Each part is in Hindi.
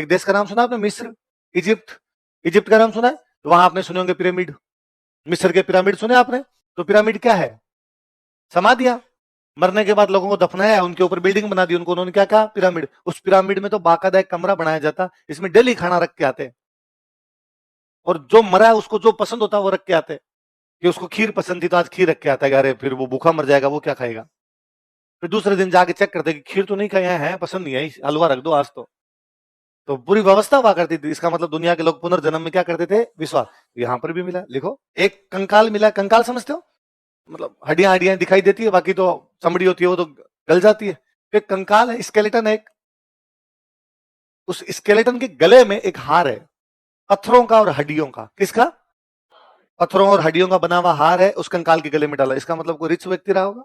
एक देश का नाम सुना आपने? मिस्र, इजिप्ट। इजिप्ट का नाम सुना है? तो वहां आपने सुने होंगे पिरामिड। मिस्र के पिरामिड सुने आपने? तो पिरामिड क्या है? समाधियां। मरने के बाद लोगों को दफनाया, उनके ऊपर बिल्डिंग बना दी, उनको उन्होंने क्या कहा? पिरामिड। उस पिरामिड में तो बाकायदा एक कमरा बनाया जाता, इसमें डेली खाना रख के आते, और जो मरा है उसको जो पसंद होता है वो रख के आते। कि उसको खीर पसंद थी तो आज खीर रख के आता है, अरे फिर वो भूखा मर जाएगा, वो क्या खाएगा? फिर दूसरे दिन जाके चेक करते कि खीर तो नहीं खाए हैं, पसंद नहीं आई, हलवा रख दो आज तो पूरी व्यवस्था हुआ करती थी। इसका मतलब दुनिया के लोग पुनर्जन्म में क्या करते थे? विश्वास। यहां पर भी मिला, लिखो। एक कंकाल मिला। कंकाल समझते हो? मतलब हड्डियां हड्डियां दिखाई देती है, बाकी तो चमड़ी होती है वो तो गल जाती है। एक कंकाल है, स्केलेटन है एक। उस स्केलेटन के गले में एक हार है, पत्थरों का और हड्डियों का। किसका? पत्थरों और हड्डियों का बना हुआ हार है, उस कंकाल के गले में डाला। इसका मतलब कोई रिच व्यक्ति रहा होगा,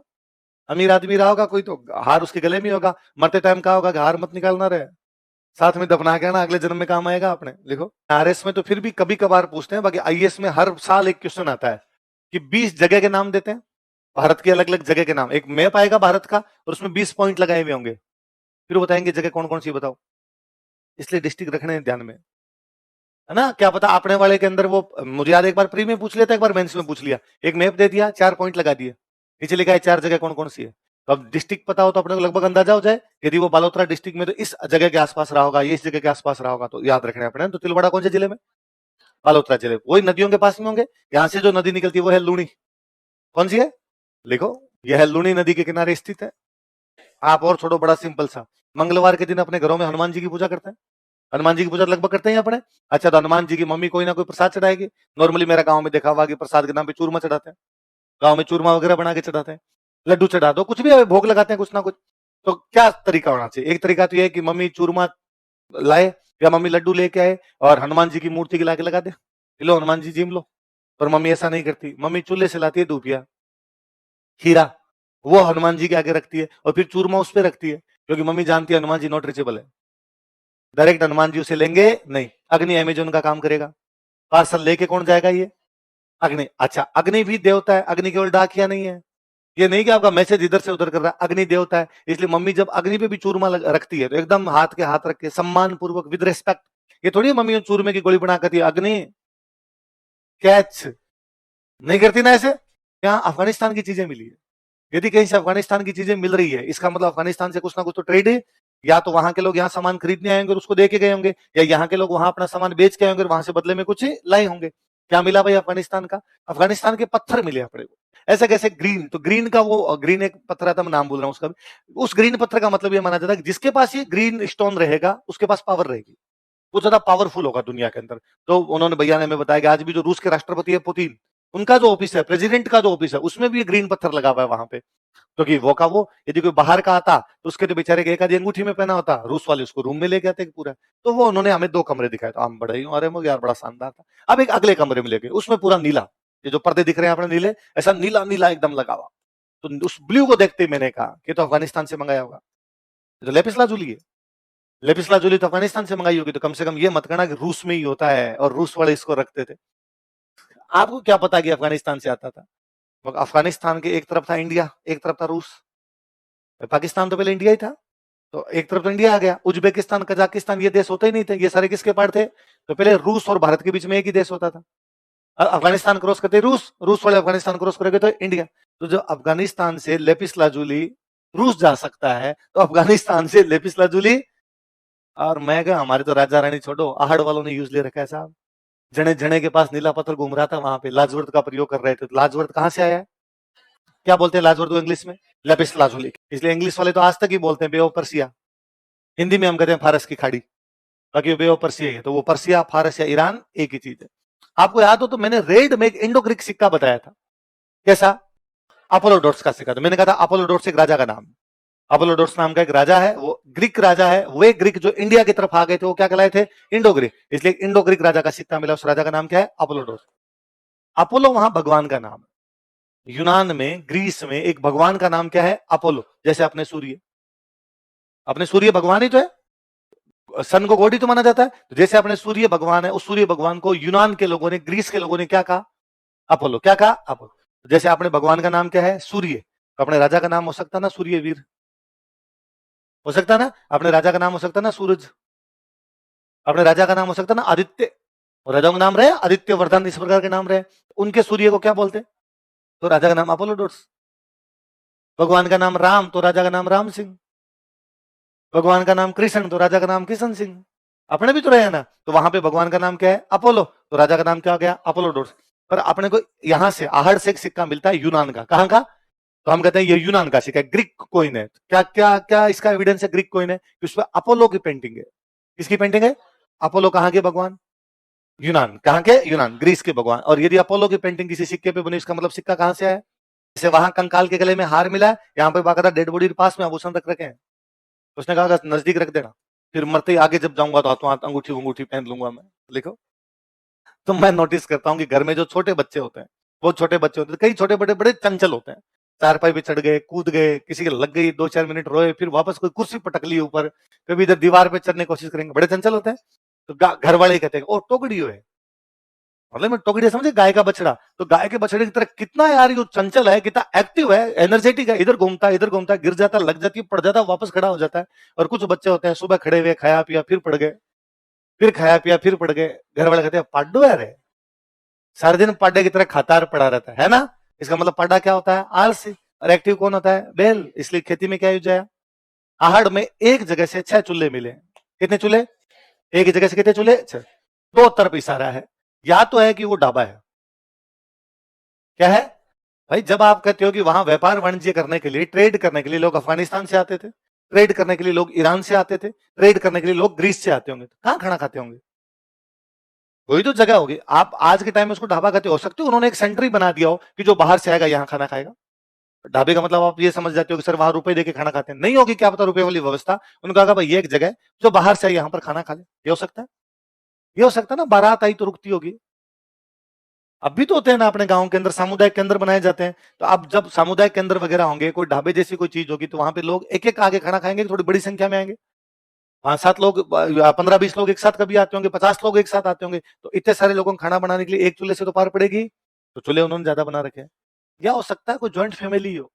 अमीर आदमी रहा होगा कोई, तो हार उसके गले में होगा। मरते टाइम कहा होगा कि हार मत निकालना रहे, साथ में दफना के आना, अगले जन्म में काम आएगा। आपने लिखो। आरएस में तो फिर भी कभी कभार पूछते हैं, बाकी आईएएस में हर साल एक क्वेश्चन आता है कि 20 जगह के नाम देते हैं, भारत की अलग अलग जगह के नाम। एक मैप आएगा भारत का और उसमें 20 पॉइंट लगाए हुए होंगे, फिर बताएंगे जगह कौन कौन सी बताओ। इसलिए डिस्ट्रिक्ट रखने हैं ध्यान में, है ना? क्या पता अपने वाले के अंदर वो, मुझे याद एक बार प्री में पूछ लिया था, एक बार मेंस में पूछ लिया। एक मैप दे दिया, 4 पॉइंट लगा दिए, नीचे लिखा है 4 जगह कौन कौन सी है। तो अब डिस्ट्रिक्ट पता हो तो अपने को लगभग अंदाजा हो जाए, यदि वो बालोतरा डिस्ट्रिक्ट में तो इस जगह के आसपास रहा होगा, ये इस जगह के आसपास रहा होगा, तो याद रखना अपने। तो तिलवाड़ा कौन से जिले में? बालोतरा जिले। वही नदियों के पास में होंगे। यहाँ से जो नदी निकलती है वो है लूणी। कौन सी है? लिखो। यह है लूणी, नदी के किनारे स्थित है। आप और छोड़ो, बड़ा सिंपल सा। मंगलवार के दिन अपने घरों में हनुमान जी की पूजा करते हैं। हनुमान जी की पूजा लगभग करते हैं अपने। अच्छा, तो हनुमान जी की मम्मी कोई ना कोई प्रसाद चढ़ाएगी। नॉर्मली मेरा गांव में देखा हुआ कि प्रसाद के नाम पे चूरमा चढ़ाते हैं, गांव में चूरमा वगैरह बना के चढ़ाते हैं, लड्डू चढ़ा दो, कुछ भी भोग लगाते हैं कुछ ना कुछ। तो क्या तरीका होना चाहिए? एक तरीका तो यह है कि मम्मी चूरमा लाए या मम्मी लड्डू लेके आए और हनुमान जी की मूर्ति की लाके लगा दे, लो हनुमान जी जिम लो। पर मम्मी ऐसा नहीं करती, मम्मी चूल्हे से लाती है दूपिया, खीरा, वो हनुमान जी के आगे रखती है और फिर चूरमा उस पर रखती है, क्योंकि मम्मी जानती है हनुमान जी नॉट रिचेबल है, डायरेक्ट हनुमान जी उसे लेंगे नहीं। अग्नि अमेजोन का काम करेगा। पार्सल लेके कौन जाएगा? ये अग्नि। अच्छा, अग्नि भी देवता है, अग्नि केवल डाकिया नहीं है। ये नहीं कि आपका मैसेज इधर से उधर कर रहा है, अग्नि देवता है। इसलिए मम्मी जब अग्नि पे भी चूरमा रखती है तो एकदम हाथ के हाथ रख के सम्मान पूर्वक, विद रेस्पेक्ट। ये थोड़ी मम्मी चूरमे की गोली बना करती है, अग्नि कैच नहीं करती ना ऐसे। यहाँ अफगानिस्तान की चीजें मिली है। यदि कहीं से अफगानिस्तान की चीजें मिल रही है, इसका मतलब अफगानिस्तान से कुछ ना कुछ तो ट्रेड है। या तो वहां के लोग यहाँ सामान खरीदने आएंगे और उसको दे के गए होंगे, या यहाँ के लोग वहां अपना सामान बेच के आएंगे और वहां से बदले में कुछ लाए होंगे। क्या मिला भाई अफगानिस्तान का? अफगानिस्तान के पत्थर मिले अपने को। ऐसे कैसे? ग्रीन, तो ग्रीन का वो ग्रीन एक पत्थर आता, मैं नाम बोल रहा हूँ उसका भी। उस ग्रीन पत्थर का मतलब ये माना जाता है कि जिसके पास ये ग्रीन स्टोन रहेगा उसके पास पावर रहेगी, वो ज्यादा पावरफुल होगा दुनिया के अंदर। तो उन्होंने भैया ने हमें बताया कि आज भी जो रूस के राष्ट्रपति है पुतिन, उनका जो ऑफिस है, प्रेसिडेंट का जो ऑफिस है, उसमें भी ग्रीन पत्थर लगा हुआ है वहां पे। क्योंकि वो का वो, यदि कोई बाहर का आता तो उसके तो बेचारे के एक आधी अंगूठी में पहना होता, रूस वाले उसको रूम में लेके आते पूरा। तो वो उन्होंने हमें 2 कमरे दिखाए, तो हम बड़े ही अरे मो यार बड़ा शानदार था। अब एक अगले कमरे में लेके, उसमें पूरा नीला, ये जो पर्दे दिख रहे हैं अपने नीले, ऐसा नीला नीला एकदम लगा हुआ। तो उस ब्लू को देखते ही मैंने कहा कि तो अफगानिस्तान से मंगाया होगा। तो लेपिस लाजुली है, लेपिस लाजुली तो अफगानिस्तान से मंगाई होगी, तो कम से कम ये मत कहना कि रूस में ही होता है और रूस वाले इसको रखते थे। आपको क्या पता कि अफगानिस्तान से आता था? अफगानिस्तान के एक तरफ था इंडिया, एक तरफ था रूस। पाकिस्तान तो पहले इंडिया ही था, तो एक तरफ तो इंडिया आ गया। उज्बेकिस्तान, कजाकिस्तान ये देश होते ही नहीं थे, ये सारे किसके पार्ट थे? तो पहले रूस और भारत के बीच में एक ही देश होता था। अफगानिस्तान क्रॉस करते रूस, रूस वाले अफगानिस्तान क्रॉस करेंगे तो इंडिया। तो जो अफगानिस्तान से लेपिस लाजुली रूस जा सकता है, तो अफगानिस्तान से लेपिस लाजुली। और मैं क्या, हमारे तो राजा रानी छोड़ो, आहड़ वालों ने यूज ले रखा है साहब। जने जने के पास नीला पत्थर घूम रहा था, वहां पे लाजवर्द का प्रयोग कर रहे थे। लाजवर्द कहां से आया है? क्या बोलते हैं लाजवर्द को इंग्लिश में? Lapis lazuli. इसलिए इंग्लिश वाले तो आज तक ही बोलते हैं बे ऑफ पर्सिया, हिंदी में हम कहते हैं फारस की खाड़ी, बाकी बे ऑफ पर्सिया है। तो वो पर्सिया, फारस या ईरान एक ही चीज है। आपको याद हो तो मैंने रेड में एक इंडो ग्रीक सिक्का बताया था, कैसा? अपोलोडोर्स का सिक्का। तो मैंने कहा था अपोलोडोर्स एक राजा का नाम, अपोलोडोर्स नाम का एक राजा है, वो ग्रीक राजा है। वे ग्रीक जो इंडिया की तरफ आ गए थे वो क्या कहलाए थे? Indo Greek. इसलिए इंडो ग्रीक राजा का सिक्का मिला, उस राजा का नाम क्या है? अपोलोडोर्स। अपोलो वहां भगवान का नाम है। यूनान में, ग्रीस में एक भगवान का नाम क्या है? अपोलो। जैसे अपने सूर्य, अपने सूर्य भगवान ही तो है, सन को गॉड ही तो माना जाता है। तो जैसे अपने सूर्य भगवान है, उस सूर्य भगवान को यूनान के लोगों ने, ग्रीस के लोगों ने क्या कहा? अपोलो। क्या कहा? अपोलो। जैसे अपने भगवान का नाम क्या है? सूर्य, तो अपने राजा का नाम हो सकता ना सूर्यवीर, हो सकता ना? अपने राजा का नाम हो सकता ना सूरज। अपने राजा का नाम हो सकता है ना आदित्य, और राजाओं का नाम रहे आदित्य वर्धन, इस प्रकार के नाम रहे, उनके सूर्य को क्या बोलते, तो राजा का नाम अपोलोडोरस। भगवान का नाम राम, तो राजा का नाम राम सिंह। भगवान का नाम कृष्ण, तो राजा का नाम किशन सिंह। अपने भी तो रहे हैं ना, तो वहां पे भगवान का नाम क्या है, अपोलो, तो राजा का नाम क्या हो गया, अपोलोडोरस। पर अपने को यहां से आहड़ से एक सिक्का मिलता है यूनान का, कहां का, तो हम कहते हैं ये यूनान का सिक्का है, ग्रीक कोइन है। क्या क्या क्या इसका एविडेंस है, ग्रीक कोइन है कि उसमें अपोलो की पेंटिंग है। किसकी पेंटिंग है, अपोलो कहां के भगवान, यूनान, कहां के, यूनान, ग्रीस के भगवान। और यदि अपोलो की पेंटिंग किसी सिक्के पे बनी, इसका मतलब सिक्का कहां से आया, जैसे वहां कंकाल के गले में हार मिला है, यहाँ पे बाकायदा डेड बॉडी के पास में आभूषण रख रखे हैं, उसने कहा नजदीक रख देना, फिर मरते ही आगे जब जाऊंगा तो हाथों हाथ अंगूठी अंगूठी पहन लूंगा मैं, लिखो। तो मैं नोटिस करता हूँ कि घर में जो छोटे बच्चे होते हैं, बहुत छोटे बच्चे होते हैं, कई छोटे बड़े बड़े चंचल होते हैं, चारपाई पे चढ़ गए, कूद गए, किसी के लग गई, 2-4 मिनट रोए, फिर वापस कोई कुर्सी पटक ली ऊपर, कभी इधर दीवार पे चढ़ने की कोशिश करेंगे, बड़े चंचल होते हैं। तो घर वाले कहते हैं ओ टोकड़ी है, मतलब मैं टोकड़ी समझे, गाय का बछड़ा, तो गाय के बछड़े की तरह कितना यार ये चंचल है, कितना एक्टिव है, एनर्जेटिक है, इधर घूमता है, गिर जाता है, लग जाती है, पड़ जाता है, वापस खड़ा हो जाता है। और कुछ बच्चे होते हैं सुबह खड़े हुए, खाया पिया फिर पड़ गए, फिर खाया पिया फिर पड़ गए, घर वाले कहते हैं पाड्डू है रे, सारे दिन पाड्डे की तरह खाता पड़ा रहता है ना। इसका मतलब पाड्डा क्या होता है, आलसी। और एक्टिव कौन होता है, बैल। इसलिए खेती में क्या यूज है, आहड़ में एक जगह से 6 चूल्हे मिले, कितने चूल्हे, एक जगह से कितने चूल्हे, 6। दो तरफ इशारा है, या तो है कि वो ढाबा है, क्या है भाई, जब आप कहते हो कि वहां व्यापार वाणिज्य करने के लिए, ट्रेड करने के लिए लोग अफगानिस्तान से आते थे, ट्रेड करने के लिए लोग ईरान से आते थे, ट्रेड करने के लिए लोग ग्रीस से आते होंगे, तो कहां खाना खाते होंगे, वही तो जगह होगी। आप आज के टाइम में उसको ढाबा कहते हो सकते हो उन्होंने एक सेंटर ही बना दिया हो कि जो बाहर से आएगा यहाँ खाना खाएगा। ढाबे का मतलब आप ये समझ जाते हो कि सर वहां रुपए देके खाना खाते हैं, नहीं होगी, क्या पता रुपए वाली व्यवस्था। उन्होंने कहा भाई ये एक जगह है जो बाहर से आई यहाँ पर खाना खा ले, ये हो सकता है, ये हो सकता है ना, बारात आई तो रुकती होगी। अब भी तो होते हैं ना अपने गांव के अंदर सामुदायिक केंद्र बनाए जाते हैं, तो अब जब सामुदायिक केंद्र वगैरह होंगे, कोई ढाबे जैसी कोई चीज होगी, तो वहां पे लोग एक एक आगे खाना खाएंगे, थोड़ी बड़ी संख्या में आएंगे, 5-7 लोग, 15-20 लोग एक साथ कभी आते होंगे, 50 लोग एक साथ आते होंगे, तो इतने सारे लोगों को खाना बनाने के लिए एक चूल्हे से तो पार पड़ेगी, तो चूल्हे उन्होंने ज्यादा बना रखे हैं। या हो सकता है कोई ज्वाइंट फैमिली हो,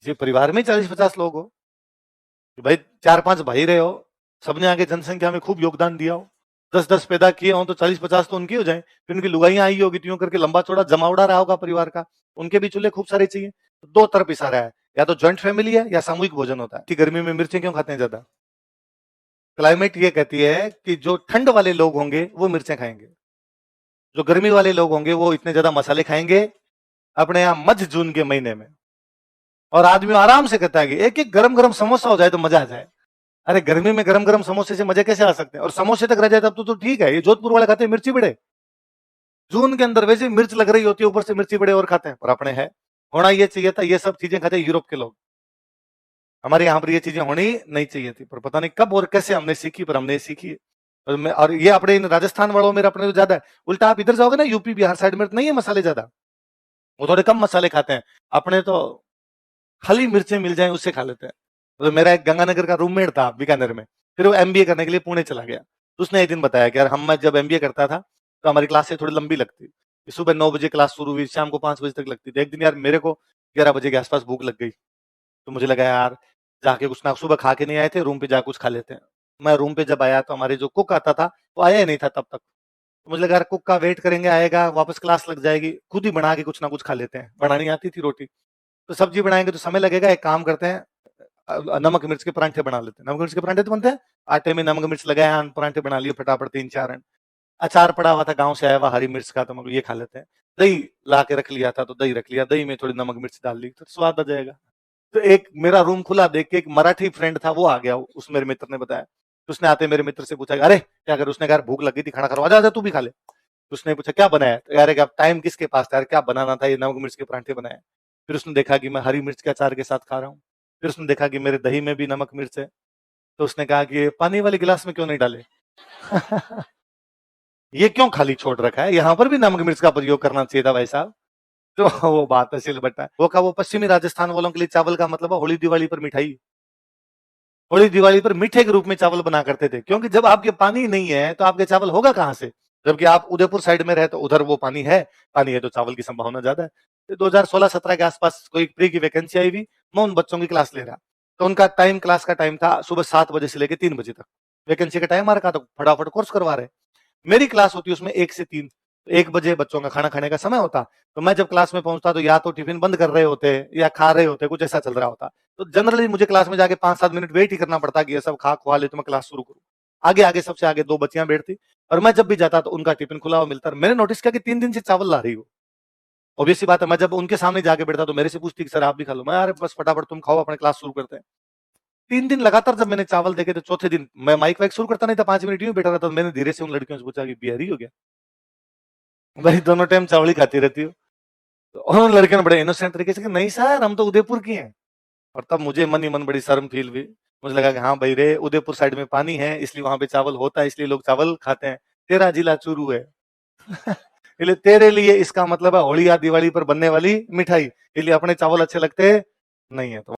ये परिवार में 40-50 लोग हो, कि भाई 4-5 भाई रहे हो, सबने आगे जनसंख्या में खूब योगदान दिया हो, 10-10 पैदा किए हो, तो 40-50 तो उनकी हो जाए, फिर उनकी लुगाइयां आई होगी, त्यों करके लंबा चौड़ा जमावड़ा रहा होगा परिवार का, उनके भी चूल्हे खूब सारे चाहिए। तो दो तरफ इशारा है, या तो ज्वाइंट फैमिली है या सामूहिक भोजन होता है। कि गर्मी में मिर्चें क्यों खाते हैं ज्यादा, क्लाइमेट ये कहती है कि जो ठंड वाले लोग होंगे वो मिर्चें खाएंगे, जो गर्मी वाले लोग होंगे वो इतने ज्यादा मसाले खाएंगे अपने यहाँ मध्य जून के महीने में। और आदमी आराम से कहता है कि एक एक गरम गरम समोसा हो जाए तो मजा आ जाए। अरे गर्मी में गरम गरम समोसे से मजे कैसे आ सकते हैं, और समोसे तक रह जाए तब तो ठीक है, ये जोधपुर वाले खाते हैं मिर्ची बड़े, जून के अंदर वैसे मिर्च लग रही होती है, ऊपर से मिर्ची बड़े और खाते हैं। पर अपने है, होना ये चाहिए था, ये सब चीजें खाते हैं यूरोप के लोग, हमारे यहाँ पर ये चीजें होनी नहीं चाहिए थी, पर पता नहीं कब और कैसे हमने सीखी, पर हमने सीखी। और ये अपने इन राजस्थान वालों में अपने तो ज्यादा है, उल्टा आप इधर जाओगे ना यूपी बिहार साइड में, नहीं है मसाले ज्यादा, वो थोड़े कम मसाले खाते हैं, अपने तो खाली मिर्चें मिल जाए उससे खा लेते हैं। तो मेरा एक गंगानगर का रूममेट था बीकानेर में, फिर वो एमबीए करने के लिए पुणे चला गया, तो उसने एक दिन बताया कि यार मैं जब एमबीए करता था तो हमारी क्लासें थोड़ी लंबी लगती, सुबह 9 बजे क्लास शुरू हुई, शाम को 5 बजे तक लगती थी। एक दिन यार मेरे को 11 बजे के आसपास भूख लग गई, तो मुझे लगा यार जाके कुछ ना, सुबह खा के नहीं आए थे, रूम पे जा कुछ खा लेते हैं। मैं रूम पे जब आया तो हमारे जो कुक आता था वो आया ही नहीं था तब तक, तो मुझे लगा यार कुक का वेट करेंगे, आएगा, वापस क्लास लग जाएगी, खुद ही बना के कुछ ना कुछ खा लेते हैं। बनानी आती थी रोटी, तो सब्जी बनाएंगे तो समय लगेगा, एक काम करते हैं नमक मिर्च के परांठे बना लेते हैं। नमक मिर्च के परांठे तो बनते हैं, आटे में नमक मिर्च लगाया, परांठे बना लिए फटाफट 3-4। अचार पड़ा हुआ था गांव से आया हुआ हरी मिर्च का, तो हम ये खा लेते हैं। दही ला के रख लिया था, तो दही रख लिया, दही में थोड़ी नमक मिर्च डाल ली तो स्वाद आ जाएगा। तो एक मेरा रूम खुला देख के एक मराठी फ्रेंड था, वो आ गया, उस मेरे मित्र ने बताया, तो उसने आते मेरे मित्र से पूछा अरे क्या कर, उसने कहा भूख लगी थी, खाना खा, आजा तू भी खा ले। तो उसने पूछा क्या बनाया, तो यार अब टाइम किसके पास था यार, क्या बनाना था, ये नमक मिर्च के परांठे बनाए। फिर उसने देखा कि मैं हरी मिर्च के अचार के साथ खा रहा हूँ, फिर उसने देखा कि मेरे दही में भी नमक मिर्च है, तो उसने कहा कि पानी वाले गिलास में क्यों नहीं डाले ये क्यों खाली छोड़ रखा है, यहाँ पर भी नमक मिर्च का प्रयोग करना चाहिए था भाई साहब। तो वो बात है सिलबट्टा, वो का वो पश्चिमी राजस्थान वालों के लिए चावल का मतलब है होली दिवाली पर मिठाई, होली दिवाली पर मीठे के रूप में चावल बना करते थे, क्योंकि जब आपके पानी नहीं है तो आपके चावल होगा कहां से, जबकि आप उदयपुर साइड में रहे तो उधर वो पानी है तो चावल की संभावना ज्यादा है। 2016-17 के आसपास कोई प्री की वैकेंसी आई हुई, मैं उन बच्चों की क्लास ले रहा, तो उनका टाइम, क्लास का टाइम था सुबह 7 बजे से लेकर 3 बजे तक, वैकेंसी का टाइम आ रखा तो फटाफट कोर्स करवा रहे। मेरी क्लास होती है उसमें 1 से 3, 1 बजे बच्चों का खाना खाने का समय होता, तो मैं जब क्लास में पहुंचता तो या तो टिफिन बंद कर रहे होते या खा रहे होते, कुछ ऐसा चल रहा होता। तो जनरली मुझे क्लास में जाके 5-7 मिनट वेट ही करना पड़ता कि ये सब खा खुआ ले तो मैं क्लास शुरू करूं। आगे आगे सबसे आगे 2 बच्चियां बैठती और मैं जब भी जाता तो उनका टिफिन खुला हुआ मिलता। मैंने नोटिस किया कि 3 दिन से चावल ला रही हो। ऑब्वियस सी बात है, मैं जब उनके सामने जाके बैठता तो मेरे से पूछती कि सर आप भी खा लो। मैं अरे बस फटाफट तुम खाओ, अपने क्लास शुरू करते हैं। 3 दिन लगातार जब मैंने चावल देखे तो चौथे दिन मैं माइक वाइक शुरू करता नहीं था, 5 मिनट यूं बैठा रहता। तो मैंने धीरे से उन लड़कियों से पूछा कि बिहारी हो क्या? भाई दोनों टाइम चावल ही खाती रहती हो? तो उन लड़कियों ने बड़े इनोसेंट तरीके से कहा नहीं सर हम तो उदयपुर की हैं। और तब मुझे मन ही मन बड़ी शर्म फील हुई। मुझे लगा कि हाँ भाई रे, उदयपुर साइड में पानी है इसलिए वहां पे चावल होता है, इसलिए लोग चावल खाते हैं। तेरा जिला चूरू है। इसलिए तेरे लिए इसका मतलब है होली या दिवाली पर बनने वाली मिठाई, इसलिए अपने चावल अच्छे लगते नहीं है। तो